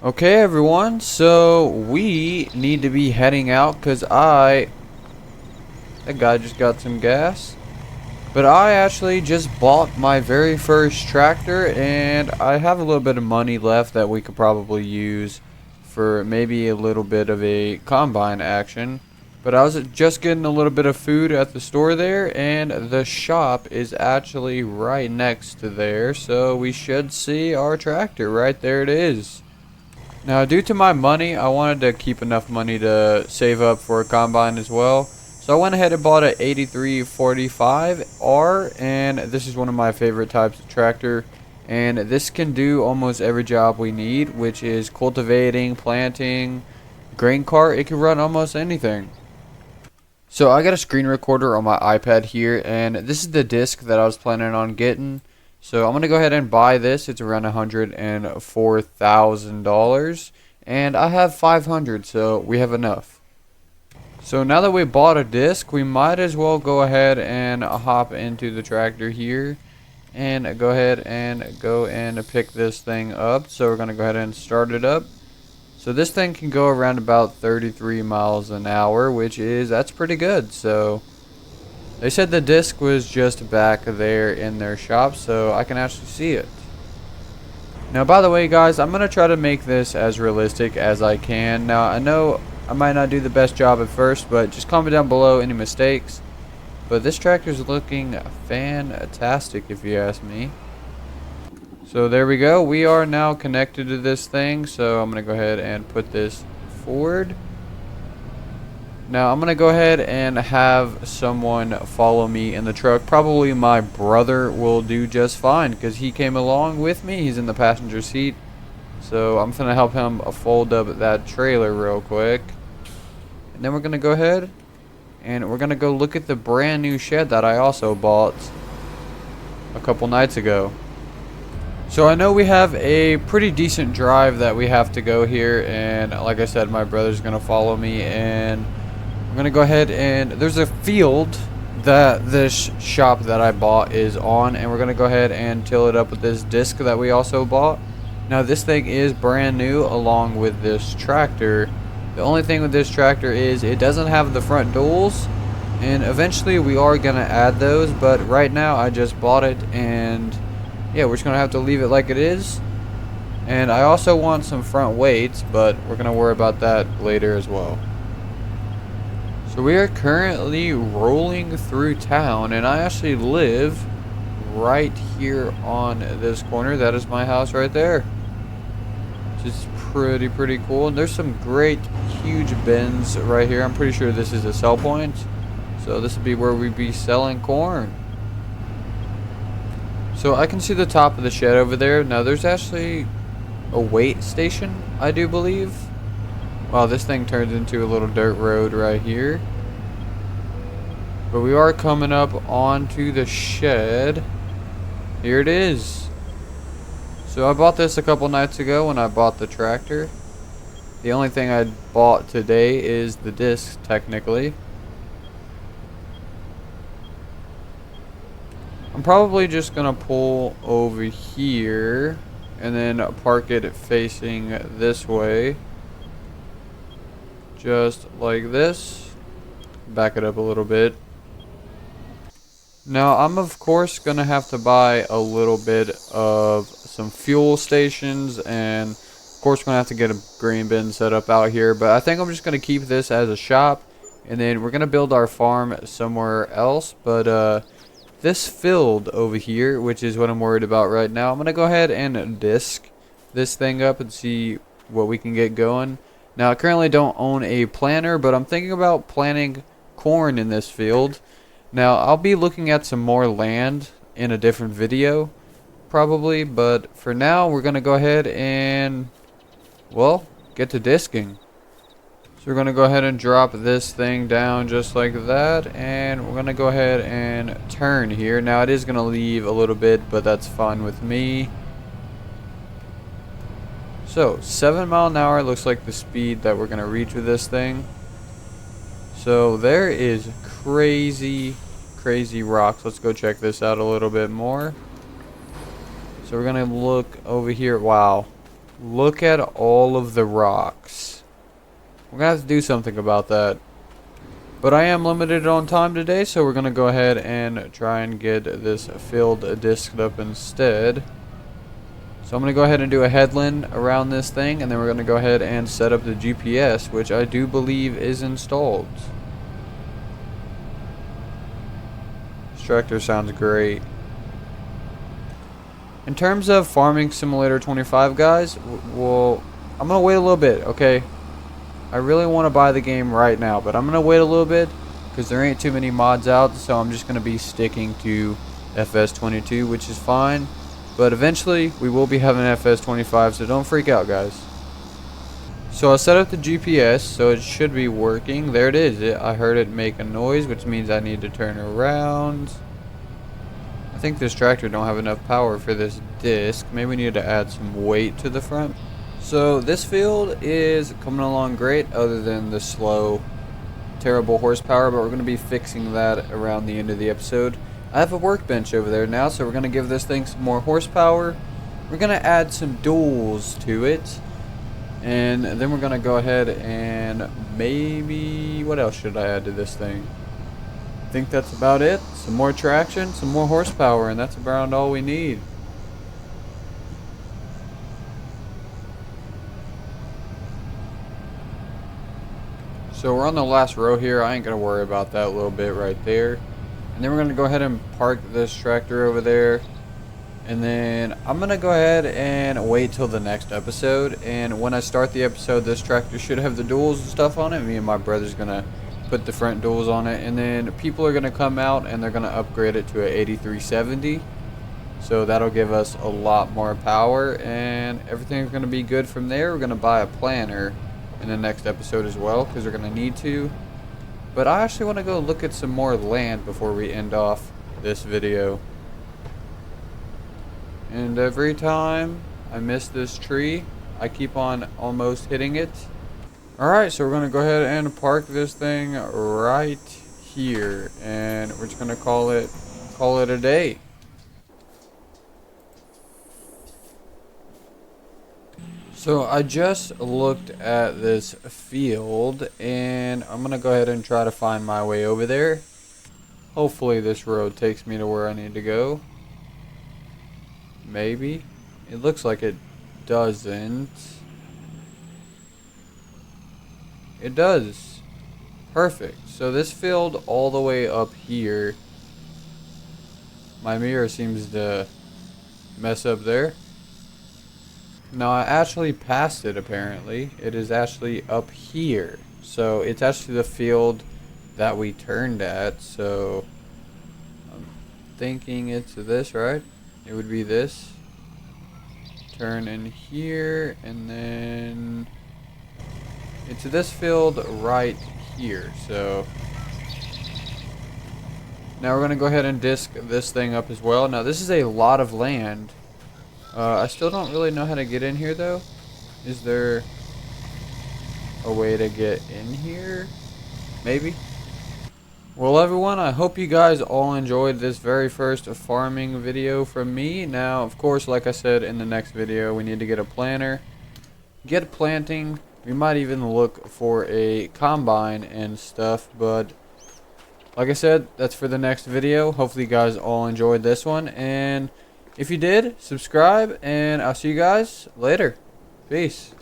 Okay, everyone, so we need to be heading out because that guy just got some gas. But I actually just bought my very first tractor and I have a little bit of money left that we could probably use for maybe a little bit of a combine action. But I was just getting a little bit of food at the store there, and the shop is actually right next to there, so we should see our tractor. Right there it is. Now, due to my money, I wanted to keep enough money to save up for a combine as well. So I went ahead and bought an 8345R, and this is one of my favorite types of tractor. And this can do almost every job we need, which is cultivating, planting, grain cart. It can run almost anything. So I got a screen recorder on my iPad here, and this is the disc that I was planning on getting. So I'm going to go ahead and buy this. It's around $104,000, and I have 500, so we have enough. So now that we bought a disc, we might as well go ahead and hop into the tractor here and go ahead and pick this thing up. So we're going to go ahead and start it up. So this thing can go around about 33 miles an hour, that's pretty good. So they said the disc was just back there in their shop, so I can actually see it. Now, by the way, guys, I'm going to try to make this as realistic as I can. Now, I know I might not do the best job at first, but just comment down below any mistakes. But this tractor is looking fantastic, if you ask me. So there we go. We are now connected to this thing, so I'm going to go ahead and put this forward. Now I'm going to go ahead and have someone follow me in the truck. Probably my brother will do just fine because he came along with me. He's in the passenger seat. So I'm going to help him fold up that trailer real quick. And then we're going to go ahead and we're going to go look at the brand new shed that I also bought a couple nights ago. So I know we have a pretty decent drive that we have to go here, and like I said, my brother's going to follow me, and I'm going to go ahead and there's a field that this shop that I bought is on, and we're going to go ahead and till it up with this disc that we also bought. Now this thing is brand new along with this tractor. The only thing with this tractor is it doesn't have the front duals, and eventually we are going to add those, but right now I just bought it, and yeah, we're just going to have to leave it like it is. And I also want some front weights, but we're going to worry about that later as well. So we are currently rolling through town, and I actually live right here on this corner. That is my house right there. Which is pretty cool. And there's some great huge bins right here. I'm pretty sure this is a sell point. So this would be where we'd be selling corn. So I can see the top of the shed over there. Now there's actually a weight station, I do believe. Wow, this thing turns into a little dirt road right here. But we are coming up onto the shed. Here it is. So I bought this a couple nights ago when I bought the tractor. The only thing I bought today is the disc, technically. I'm probably just gonna pull over here and then park it facing this way, just like this. Back it up a little bit. Now I'm of course gonna have to buy a little bit of some fuel stations, and of course we're gonna have to get a grain bin set up out here, but I think I'm just gonna keep this as a shop, and then we're gonna build our farm somewhere else. But this field over here, which is what I'm worried about right now, I'm going to go ahead and disc this thing up and see what we can get going. Now, I currently don't own a planter, but I'm thinking about planting corn in this field. Now, I'll be looking at some more land in a different video, probably, but for now, we're going to go ahead and, well, get to disking. So we're going to go ahead and drop this thing down just like that, and we're going to go ahead and turn here. Now it is going to leave a little bit, but that's fine with me. So 7 mile an hour looks like the speed that we're going to reach with this thing. So there is crazy rocks. Let's go check this out a little bit more. So we're going to look over here. Wow. Look at all of the rocks. We're gonna have to do something about that. But I am limited on time today, so we're gonna go ahead and try and get this field disked up instead. So I'm gonna go ahead and do a headland around this thing, and then we're gonna go ahead and set up the GPS, which I do believe is installed. This tractor sounds great. In terms of Farming Simulator 25, guys, well, I'm gonna wait a little bit, okay? I really want to buy the game right now, but I'm going to wait a little bit because there ain't too many mods out, so I'm just going to be sticking to FS22, which is fine. But eventually, we will be having FS25, so don't freak out, guys. So I set up the GPS, so it should be working. There it is. I heard it make a noise, which means I need to turn around. I think this tractor don't have enough power for this disc. Maybe we need to add some weight to the front. So this field is coming along great, other than the slow, terrible horsepower, but we're going to be fixing that around the end of the episode. I have a workbench over there now, so we're going to give this thing some more horsepower. We're going to add some duals to it, and then we're going to go ahead and maybe, what else should I add to this thing? I think that's about it. Some more traction, some more horsepower, and that's around all we need. So we're on the last row here. I ain't gonna worry about that little bit right there. And then we're gonna go ahead and park this tractor over there. And then I'm gonna go ahead and wait till the next episode. And when I start the episode, this tractor should have the duals and stuff on it. Me and my brother's gonna put the front duals on it. And then people are gonna come out and they're gonna upgrade it to an 8370. So that'll give us a lot more power, and everything's gonna be good from there. We're gonna buy a planter in the next episode as well, because we're going to need to. But I actually want to go look at some more land before we end off this video. And every time I miss this tree, I keep on almost hitting it. Alright, so we're going to go ahead and park this thing right here, and we're just going to call it a day. So I just looked at this field, and I'm gonna go ahead and try to find my way over there. Hopefully this road takes me to where I need to go. Maybe. It looks like it doesn't. It does. Perfect. So this field all the way up here. My mirror seems to mess up there. No, I actually passed it apparently. It is actually up here. So it's actually the field that we turned at. So I'm thinking it's this, right? It would be this. Turn in here, and then it's this field right here. So now we're going to go ahead and disc this thing up as well. Now this is a lot of land. I still don't really know how to get in here though. Is there a way to get in here? Maybe. Well everyone, I hope you guys all enjoyed this very first farming video from me. Now of course, like I said in the next video, we need to get a planter, get planting. We might even look for a combine and stuff, but like I said, that's for the next video. Hopefully you guys all enjoyed this one, and if you did, subscribe, and I'll see you guys later. Peace.